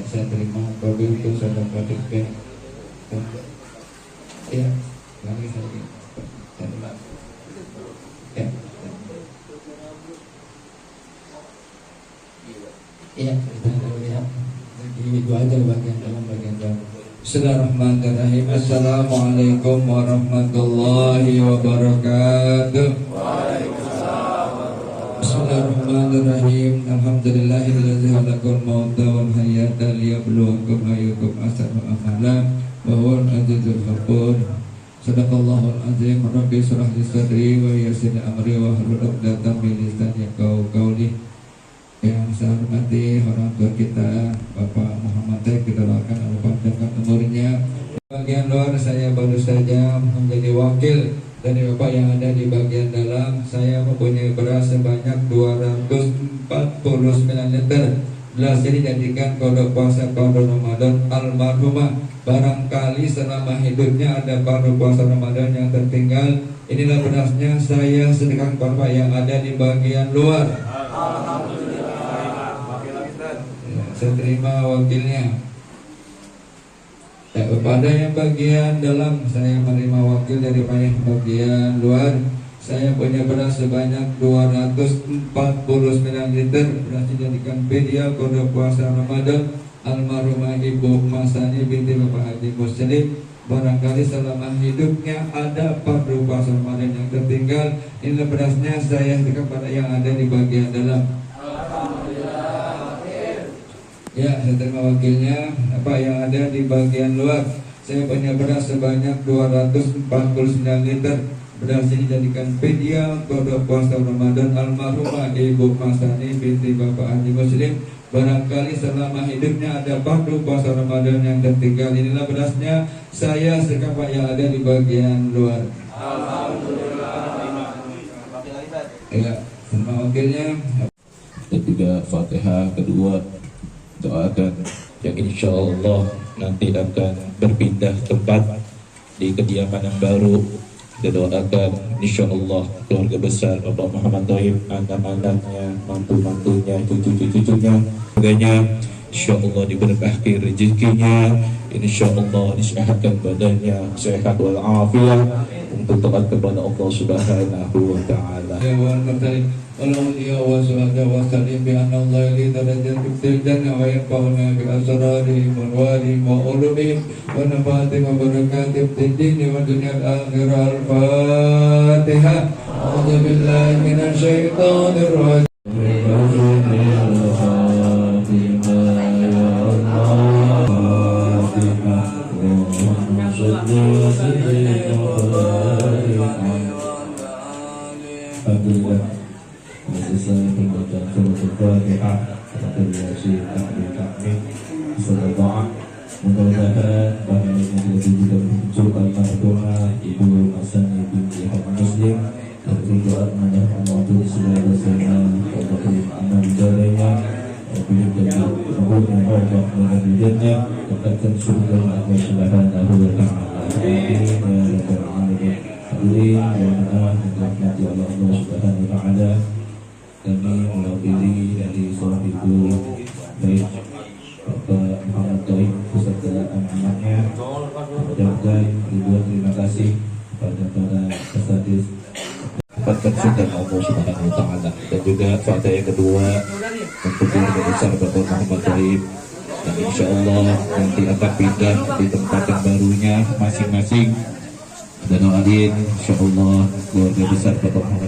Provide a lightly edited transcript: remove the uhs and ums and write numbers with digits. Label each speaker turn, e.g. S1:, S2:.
S1: saya terima kabul itu sedekah fikih. Ya, lagi saya terima. Ya. Iya, kita lihat di dua aja bagian dalam bagian dalam. Bismillahirrahmanirrahim. Assalamualaikum warahmatullahi wabarakatuh. Bismillahirrahmanirrahim. Alhamdulillahilladzi khalaqal mauta wal hayata liyabluwakum ayyukum ahsanu amala wa huwal azizul ghafur. Shadaqallahul azim. Rabbi shrah li sadri wa yassir li amri wa hlul 'uqdatam min lisani yafqahu qawli. Yang saya hormati orang tua kita Bapak Muhammad Taib, kita doakan Allah panjangkan umurnya. Bagian luar saya baru saja menjadi wakil dari Bapak yang ada di bagian dalam. Saya mempunyai beras sebanyak 249 liter. Beras ini dijadikan kodok puasa kodok Ramadan almarhumah. Barangkali selama hidupnya ada kodok puasa Ramadan yang tertinggal, inilah berasnya saya sedekahkan Bapak yang ada di bagian luar. Saya terima wakilnya. Kepada yang bagian dalam, saya menerima wakil dari bagian luar. Saya punya beras sebanyak 249 liter. Beras dijadikan fidyah kodok puasa Ramadan almarhumah Ibu Masani binti Bapak Haji Muslim. Barangkali selama hidupnya ada fardu puasa Ramadan yang tertinggal, inilah berasnya saya kepada yang ada di bagian dalam. Ya, saya terima wakilnya. Apa yang ada di bagian luar, saya punya beras sebanyak 249 liter. Beras ini dijadikan fidyah kodok puasa Ramadan almarhumah Ibu Masani binti Bapak Haji Muslim. Barangkali selama hidupnya ada fardu puasa Ramadan yang tertinggal, inilah berasnya saya sekapa yang ada di bagian luar. Alhamdulillah. Ya, terima wakilnya.
S2: Dan juga Fatihah kedua doakan yang insya Allah nanti akan berpindah tempat di kediaman yang baru. Kita doakan insya Allah keluarga besar Bapak Muhammad Taib, anak-anaknya, mantu-mantunya, cucu-cucunya, semoga insya Allah diberkahi rezekinya, insya Allah disehatkan badannya, sehat walafiat untuk taat kepada Allah Subhanahu wa Ta'ala.
S1: والأولياء والشهداء والصالحين بأن الله يلي درجات في الجنة وينفعنا بأسرارهم وأموالهم وعلومهم ونفعاتهم وبركاتهم في الدين والدنيا الآخرة. الفاتحة. أعوذ بالله من الشيطان الرجيم.
S2: Selesai pembacaan surat Al-Fatihah, terjadi takbir surat doa. Mudah-mudahan bahagia yang juga muncul almarhumah Ibu Masani binti Bapak Muslim dan juga almarhumah Allah segala dosanya, Allah amal jarinya, beliau jadi umurnya Allah mengajarnya, katakan surga Allah Subhanahu wa Ta'ala. Amin ya rabbal alamin. Hadirin wa rahmati Allah Subhanahu wa Ta'ala. Kami mewakili dari seorang ibu baik Bapak Muhammad Taib beserta anak-anaknya, mengucapkan ribuan terima kasih kepada para peserta dapatkan surga Allah Subhanahu wa Ta'ala. Dan juga fakta yang kedua untuk keluarga besar Bapak Muhammad Taib, dan insya Allah nanti akan pindah di tempat yang barunya masing-masing. Dan doain insya Allah keluarga besar Bapak Muhammad